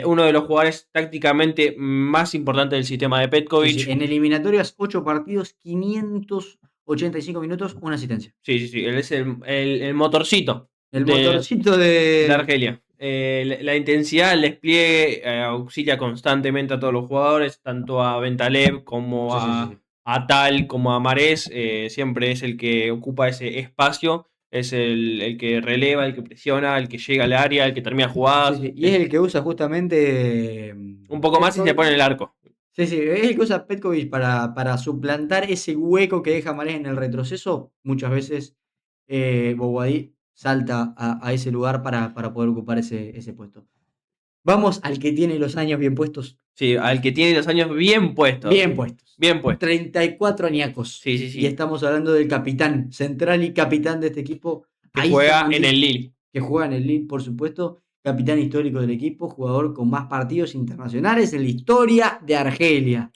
Uno de los jugadores tácticamente más importantes del sistema de Petkovic. Sí. En eliminatorias, 8 partidos, 585 minutos, una asistencia. Sí. Él es el motorcito. El motorcito de Argelia. La intensidad, el despliegue auxilia constantemente a todos los jugadores, tanto a Bentaleb como a Tal, como a Mahrez. Siempre es el que ocupa ese espacio. Es el que releva, el que presiona, el que llega al área, el que termina jugadas. Sí. Y es el que usa justamente un poco más y se pone en el arco. Sí, es el que usa Petkovic para suplantar ese hueco que deja Mahrez en el retroceso. Muchas veces Boguadí salta a ese lugar para poder ocupar ese puesto. Vamos al que tiene los años bien puestos. Sí, al que tiene los años bien puestos. Bien puestos. Bien puestos. 34 añacos. Sí, sí, sí. Y estamos hablando del capitán central y capitán de este equipo. Que Aissa juega Mandi, en el Lille. que juega en el Lille, por supuesto. Capitán histórico del equipo, jugador con más partidos internacionales en la historia de Argelia.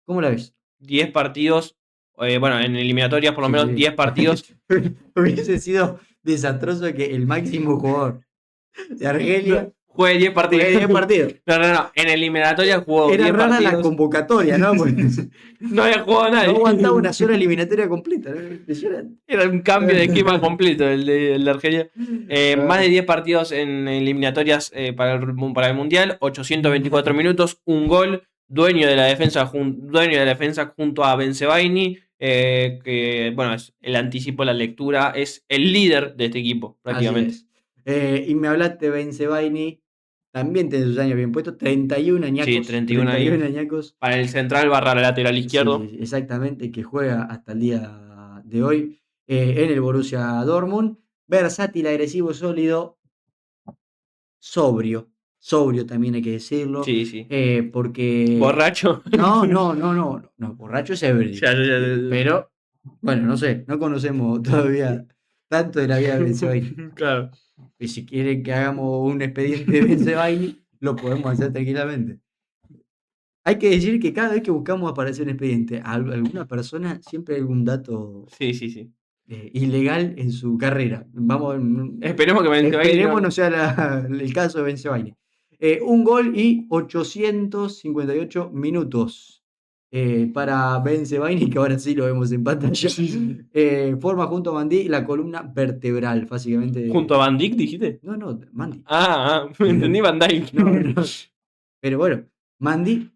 ¿Cómo la ves? 10 partidos. Bueno, en eliminatorias por lo Sí, menos sí. 10 partidos. Hubiese sido desastroso que el máximo jugador de Argelia Juegue 10 partidos. juegue 10 partidos. No. En eliminatorias jugó Era 10 rara partidos. la convocatoria, ¿no? Porque No había jugado no nadie. aguantaba una sola eliminatoria completa. ¿No? Impresionante. Era un cambio de esquema completo el de Argelia. Más de 10 partidos en eliminatorias para el Mundial, 824 minutos, un gol, dueño de la defensa junto a Bensebaini, que bueno, es el anticipo, la lectura, es el líder de este equipo prácticamente. Así es. Y me hablaste de Bensebaini, también tiene sus años bien puestos, 31 añacos. Sí, 31 añacos. Para el central barra lateral izquierdo. Sí, exactamente, que juega hasta el día de hoy en el Borussia Dortmund. Versátil, agresivo, sólido, sobrio también hay que decirlo. Sí. Porque... Borracho. No, borracho es Everly. Ya. Pero, bueno, no sé, no conocemos todavía tanto de la vida de Bensebaini. Claro. Y si quieren que hagamos un expediente de Bensebaini, lo podemos hacer tranquilamente. Hay que decir que cada vez que buscamos aparecer un expediente a alguna persona, siempre hay algún dato Sí. ilegal en su carrera. Esperemos que Esperemos no sea el caso de Bensebaini. Un gol y 858 minutos para Bensebaini, que ahora sí lo vemos en pantalla. Forma junto a Mandi la columna vertebral, básicamente. ¿Junto a Van Dijk dijiste? No, Mandi. Me entendí Van Dijk. No. Pero bueno, Mandi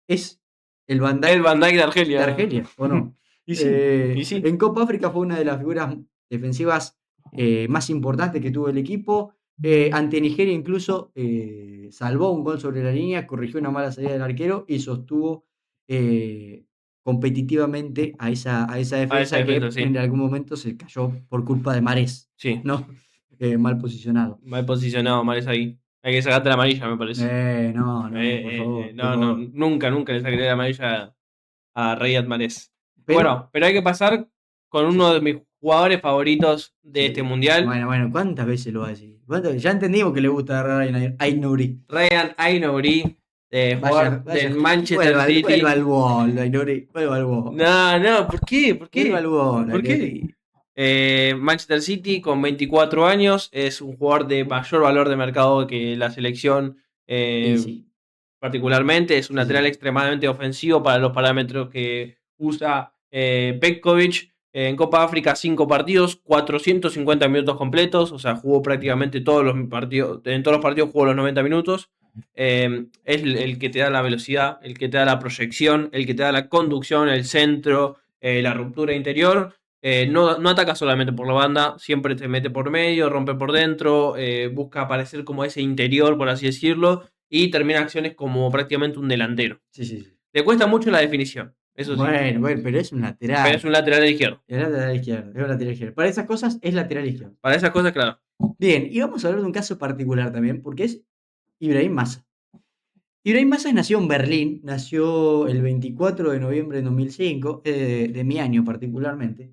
es el Van Dijk El Van Dijk de Argelia. de Argelia, ¿o no? Y sí. En Copa África fue una de las figuras defensivas más importantes que tuvo el equipo. Ante Nigeria incluso salvó un gol sobre la línea, corrigió una mala salida del arquero y sostuvo competitivamente a esa defensa que sí. en algún momento se cayó por culpa de Mahrez, Sí. ¿no? Mal posicionado. Mal posicionado, Mahrez ahí. Hay que sacarte la amarilla, me parece. No, por favor. por favor. Nunca le sacaré la amarilla a Riyad Mahrez. Pero- Bueno, pero hay que pasar con uno de mis jugadores favoritos de Sí. este mundial. Bueno, ¿cuántas veces lo va a decir? Ya entendimos que le gusta agarrar a Aït-Nouri. Ryan Aït-Nouri, jugador del Manchester City. Vuelva al bol, Aït-Nouri. Vuelva al bol. No, ¿por qué? Vuelva al bol. ¿Por qué? Manchester City con 24 años es un jugador de mayor valor de mercado que la selección Sí. particularmente. Es un lateral extremadamente ofensivo para los parámetros que usa Petkovic. En Copa África 5 partidos, 450 minutos completos, o sea, jugó prácticamente todos los partidos, en todos los partidos jugó los 90 minutos. Es el que te da la velocidad, el que te da la proyección, el que te da la conducción, el centro, la ruptura interior. No ataca solamente por la banda, siempre te mete por medio, rompe por dentro, busca aparecer como ese interior, por así decirlo, y termina acciones como prácticamente un delantero. Sí. Le cuesta mucho la definición, eso sí. Bueno, pero es un lateral. Pero es un lateral izquierdo. Es lateral izquierdo. Para esas cosas es lateral izquierdo. Para esas cosas, claro. Bien, y vamos a hablar de un caso particular también, porque es Ibrahim Massa. Ibrahim Massa nació en Berlín, nació el 24 de noviembre de 2005, de mi año particularmente.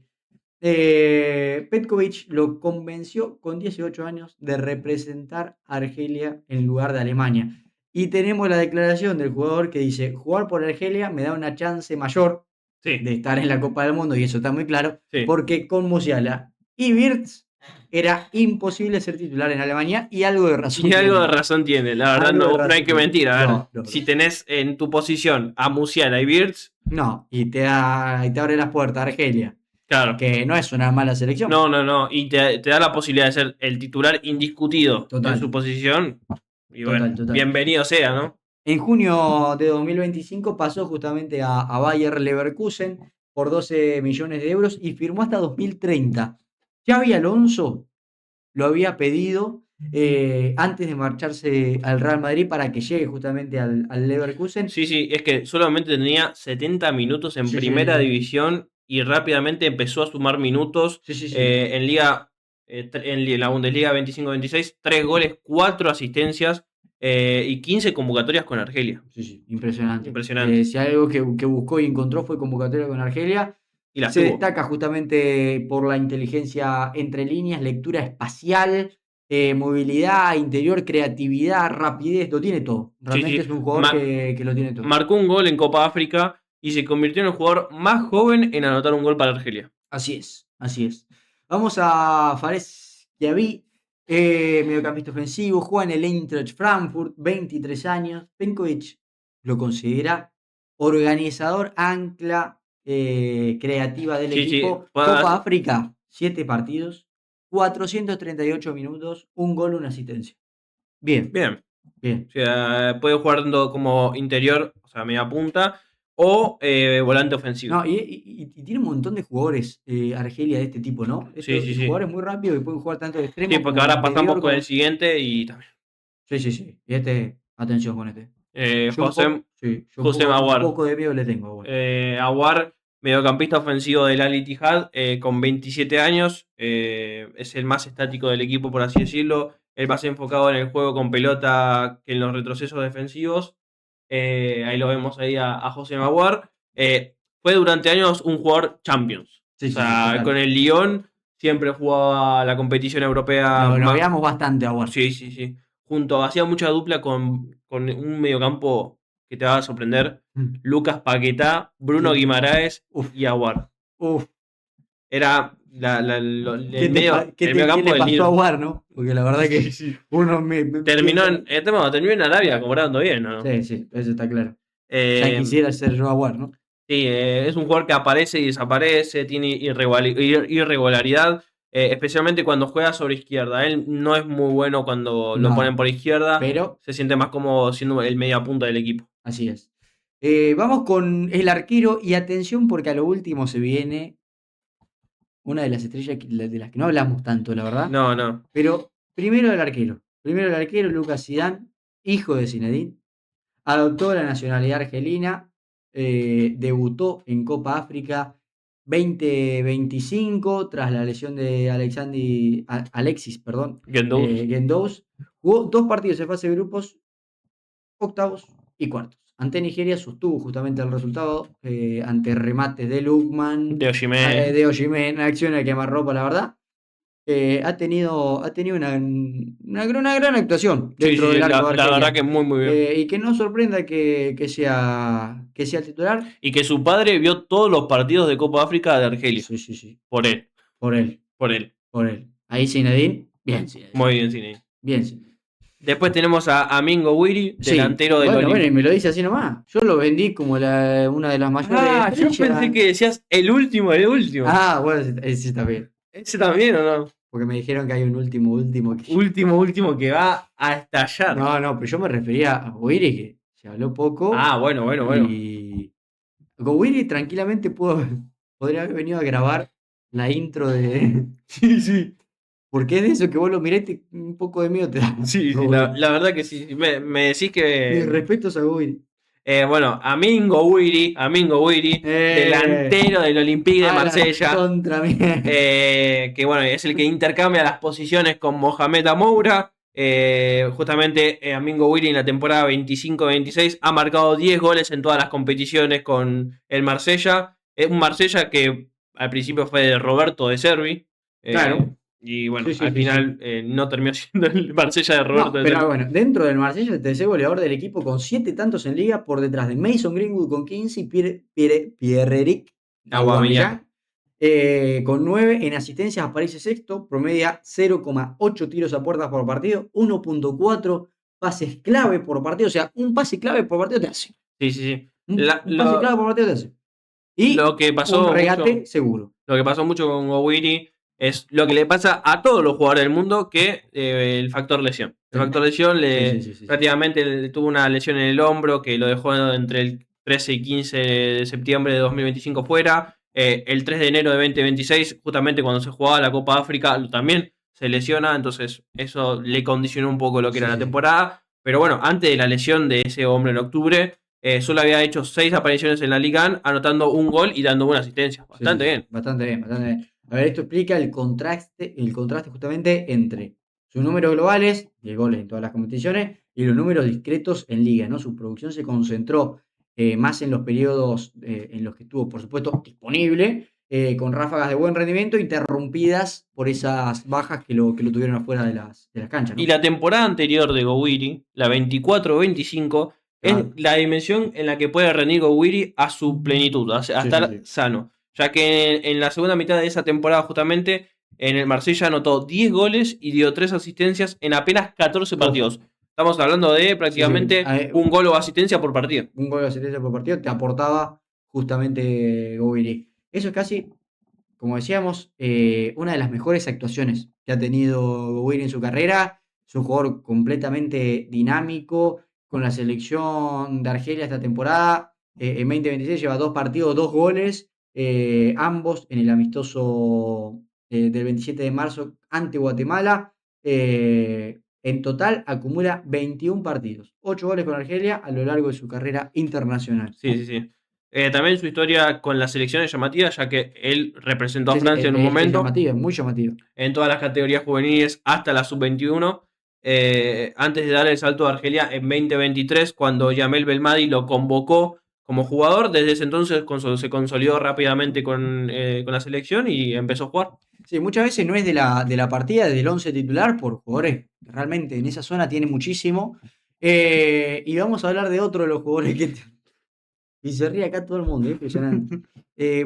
Petkovic lo convenció con 18 años de representar a Argelia en lugar de Alemania. Y tenemos la declaración del jugador que dice: jugar por Argelia me da una chance mayor de estar en la Copa del Mundo, y eso está muy claro, porque con Musiala y Wirtz era imposible ser titular en Alemania, y algo de razón tiene. Algo de razón tiene, la verdad no hay que mentir. A ver, si tenés en tu posición a Musiala y Wirtz... No, y te abre las puertas a Argelia. Claro. Que no es una mala selección. No. Y te da la posibilidad de ser el titular indiscutido en su posición. Y bueno, bienvenido sea, ¿no? En junio de 2025 pasó justamente a Bayer Leverkusen por 12 millones de euros y firmó hasta 2030. Xabi Alonso lo había pedido antes de marcharse al Real Madrid para que llegue justamente al Leverkusen. Sí, es que solamente tenía 70 minutos en primera división y rápidamente empezó a sumar minutos en Liga en la Bundesliga 25-26, 3 goles, 4 asistencias y 15 convocatorias con Argelia. Sí, impresionante. Impresionante. Si algo que buscó y encontró fue convocatoria con Argelia. Y las Se tuvo. destaca justamente por la inteligencia entre líneas, lectura espacial, movilidad interior, creatividad, rapidez, lo tiene todo. Realmente sí. es un jugador que lo tiene todo. Marcó un gol en Copa África y se convirtió en el jugador más joven en anotar un gol para Argelia. Así es, así es. Vamos a Fares Diaby, mediocampista ofensivo, juega en el Eintracht Frankfurt, 23 años. Penkovic lo considera organizador, ancla creativa del equipo. Copa África, 7 partidos, 438 minutos, un gol, una asistencia. Bien. O sea, puede jugar como interior, o sea, media punta, o volante ofensivo. No, y tiene un montón de jugadores Argelia de este tipo, ¿no? Sí. Jugadores muy rápidos que pueden jugar tanto de extremo. Sí, porque como ahora pasamos interior, con el siguiente y también. Sí. Y atención con este. José Aouar. Un poco de miedo le tengo. Aouar, mediocampista ofensivo del Al Ittihad, con 27 años. Es el más estático del equipo, por así decirlo. El más enfocado en el juego con pelota que en los retrocesos defensivos. Ahí lo vemos ahí a José Aouar. Fue durante años un jugador Champions. Con el Lyon siempre jugaba la competición europea. Lo veíamos bastante Aouar. Sí. Hacía mucha dupla con un mediocampo que te va a sorprender. Lucas Paquetá, Bruno Guimaraes y Aouar. Era el mediocampo del pasó a Aouar, ¿no? Porque la verdad que uno terminó en Arabia cobrando bien, ¿no? Sí, eso está claro. Ya quisiera ser yo Aouar, ¿no? Sí, es un jugador que aparece y desaparece, tiene irregularidad. Especialmente cuando juega sobre izquierda. Él no es muy bueno cuando lo ponen por izquierda, pero se siente más cómodo siendo el media punta del equipo. Así es. Vamos con el arquero y atención porque a lo último se viene una de las estrellas de las que no hablamos tanto, la verdad. No. Pero primero el arquero, Lucas Zidane, hijo de Zinedine, adoptó la nacionalidad argelina, debutó en Copa África 2025 tras la lesión de Alexis Guendouzi. Jugó 2 partidos en fase de grupos, octavos y cuartos. Ante Nigeria sostuvo justamente el resultado ante remates de Lukman, de Osimhen, acción a quemarropa, la verdad. Ha tenido una gran actuación dentro del arco de Argelia. La verdad que muy bien. Y que no sorprenda que sea titular. Y que su padre vio todos los partidos de Copa África de Argelia. Sí. Por él. Ahí Zinedine. Bien, Zinedine. Muy bien, Zinedine. Bien, Zinedine. Después tenemos a Mingo Wiri, delantero del Olympique. Bueno, y me lo dice así nomás. Yo lo vendí como una de las mayores. Yo pensé que decías el último. Bueno, ese también. ¿Ese también o no? Porque me dijeron que hay un último que... Último que va a estallar. No, pero yo me refería a Wiri, que se habló poco. Bueno. Y con Wiri tranquilamente podría haber venido a grabar la intro de... Sí. Porque es de eso que vos lo mirás y un poco de miedo te da. Sí, la verdad que sí. Me decís que... Mis respetos a Wiri. A Mingo Wiri, delantero del Olympique de Marsella. Que bueno, es el que intercambia las posiciones con Mohamed Amoura. Justamente Mingo Wiri en la temporada 25-26 ha marcado 10 goles en todas las competiciones con el Marsella. Un Marsella que al principio fue de Roberto de Servi. Claro. Y bueno, al final no terminó siendo el Marsella de Roberto de Servi. Pero bueno, dentro del Marsella, el tercer goleador del equipo con 7 tantos en liga, por detrás de Mason Greenwood con 15 y Pierre-Emerick Aubameyang con 9 en asistencias, aparece sexto, promedia 0,8 tiros a puertas por partido, 1,4 pases clave por partido, o sea, un pase clave por partido te hace. Sí. Un pase clave por partido te hace. Y lo que pasó un regate seguro. Lo que pasó mucho con Gowiri es lo que le pasa a todos los jugadores del mundo, que el factor lesión. El factor lesión prácticamente tuvo una lesión en el hombro que lo dejó entre el 13 y 15 de septiembre de 2025 fuera. El 3 de enero de 2026, justamente cuando se jugaba la Copa África, también se lesiona, entonces eso le condicionó un poco lo que era la temporada. Pero bueno, antes de la lesión de ese hombre en octubre, solo había hecho 6 apariciones en la Liga, anotando un gol y dando una asistencia. Bastante bien. A ver, esto explica el contraste justamente entre sus números globales, 10 goles en todas las competiciones, y los números discretos en liga, ¿no? Su producción se concentró más en los periodos en los que estuvo, por supuesto, disponible, con ráfagas de buen rendimiento, interrumpidas por esas bajas que lo tuvieron afuera de las canchas, ¿no? Y la temporada anterior de Gowiri, la 24-25, es Claro. la dimensión en la que puede rendir Gowiri a su plenitud, a estar sí. sano. Ya que en la segunda mitad de esa temporada, justamente, en el Marsella anotó 10 goles y dio 3 asistencias en apenas 14 partidos. Estamos hablando de prácticamente un gol o asistencia por partido. Un gol de asistencia por partido te aportaba justamente Gowiri. Eso es casi, como decíamos, una de las mejores actuaciones que ha tenido Gowiri en su carrera. Es un jugador completamente dinámico. Con la selección de Argelia esta temporada, en 2026 lleva 2 partidos, 2 goles, ambos en el amistoso del 27 de marzo ante Guatemala. En total acumula 21 partidos, 8 goles con Argelia a lo largo de su carrera internacional. Sí. También su historia con la selección es llamativa, ya que él representó a Francia en un Es momento. llamativa, muy llamativa. En todas las categorías juveniles hasta la sub-21, antes de dar el salto a Argelia en 2023, cuando Yamel Belmadi lo convocó como jugador. Desde ese entonces se consolidó rápidamente con la selección y empezó a jugar. Sí, muchas veces no es de la partida, del 11 titular, por jugadores que realmente en esa zona tiene muchísimo. Y vamos a hablar de otro de los jugadores que... Y se ríe acá todo el mundo, impresionante.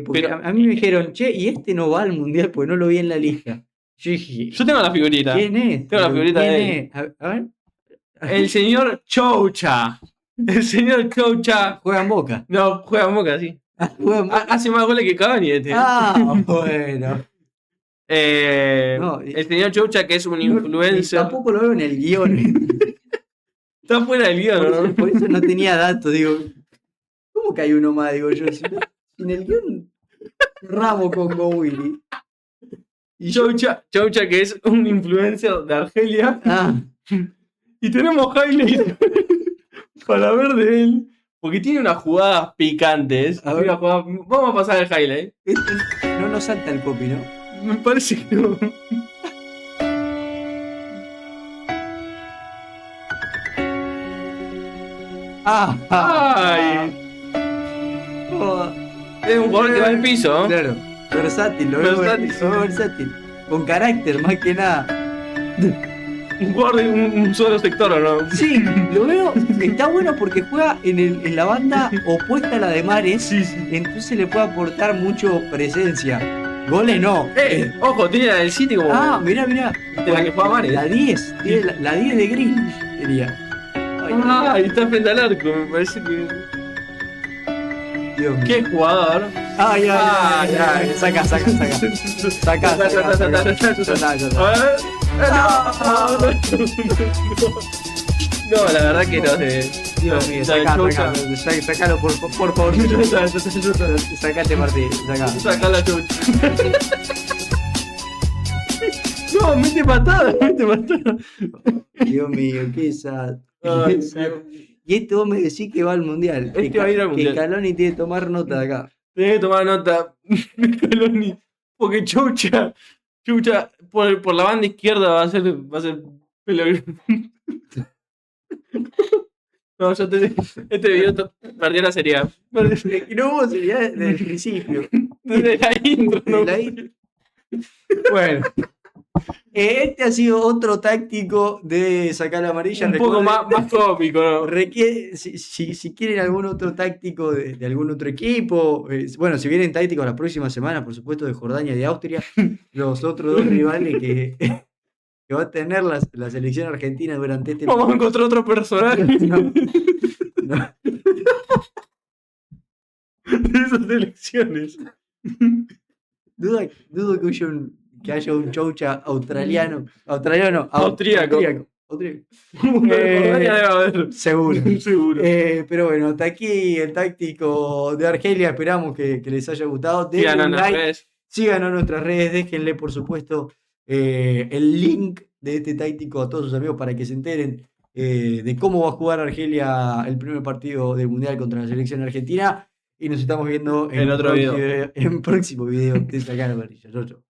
Porque Pero- a mí me dijeron, che, y este no va al mundial porque no lo vi en la lista. Yo dije, Yo tengo la figurita. ¿quién es? Tengo la figurita ¿Quién de él. es? A ver. El señor Choucha. El señor Choucha. Juega en Boca. No, juega en Boca, sí. Juega en Boca. Hace más goles que Cavani este. Bueno. No, El señor Choucha, que es un ni influencer. tampoco lo veo en el guión. Está fuera del guión, ¿no? Por eso no tenía datos, digo. ¿Cómo que hay uno más? Digo yo. Si en el guión Ramos con Gowiri. Y Choucha, que es un influencer de Argelia. Y tenemos highlights para ver de él. Porque tiene unas jugadas picantes. A ver. Vamos a pasar el highlight. No nos salta el copy, ¿no? Me parece que no. Ay. Oh, Es un jugador que va al piso. claro. Versátil, lo veo versátil. Con carácter, más que nada. Un jugador de un solo sector, ¿o no? Sí, lo veo. Está bueno porque juega en la banda opuesta a la de Mares. Entonces le puede aportar mucho presencia. Goles no. Ojo, tiene la del City como. Mirá. De la que juega Mares. La 10. Tiene la 10 de Grealish, sería. Ay, está frente al arco, me parece que. Dios mío. ¡Qué jugador! Ay, saca. Saca. A ver. No, la verdad que no sé. Dios mío, sacalo por favor. Sacate Martín, Saca la chucha. No, mete patada. Dios mío, qué sad. Ay, Y esto vos me decís que va al mundial. Este va a ir al mundial. Que Scaloni tiene que tomar nota de acá. Tenés que tomar nota, Scaloni, porque Choucha, por la banda izquierda va a ser pelotón. No, este video perdió la seriedad. No hubo seriedad desde el principio. Desde la intro, ¿no? Bueno. Este ha sido otro táctico de sacar la amarilla. Un poco más cómico, ¿no? Si quieren algún otro táctico de algún otro equipo, bueno, si vienen tácticos la próxima semana, por supuesto, de Jordania y de Austria, los otros dos rivales que va a tener la selección argentina durante este... Vamos a encontrar otro personaje No. de esas elecciones. Dudo que haya un Choucha australiano. Austríaco. Jordania debe haber. Seguro. Seguro. Pero bueno, hasta aquí el táctico de Argelia. Esperamos que les haya gustado. Denle un like, síganos en nuestras redes, déjenle por supuesto el link de este táctico a todos sus amigos para que se enteren de cómo va a jugar Argelia el primer partido del Mundial contra la selección argentina. Y nos estamos viendo en otro video. En próximo video de Sacar la Amarilla. Chau.